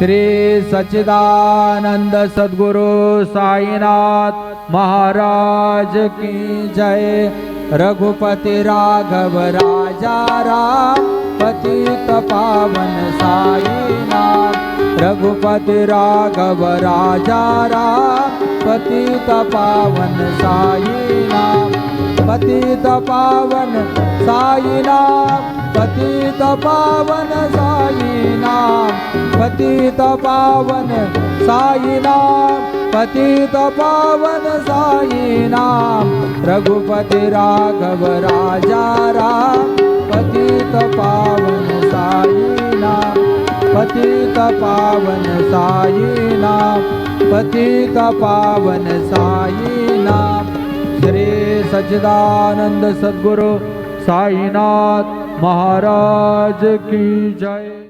श्री सच्चिदानंद सद्गुरु साईनाथ महाराज की जय। रघुपति राघव राजा राम पतित पावन साईनाथ। रघुपति राघव राजा राम पतित पावन साईनाथ। पतित पावन साईनाथ। पतित पावन साईनाथ। पतित पावन साईनाथ। पतित पावन साईनाथ। रघुपति राघव राजा राम पतित पावन साईनाथ। पतित पावन साईनाथ। पतित पावन साईनाथ। श्री सच्चिदानंद सद्गुरु साईनाथ महाराज की जय।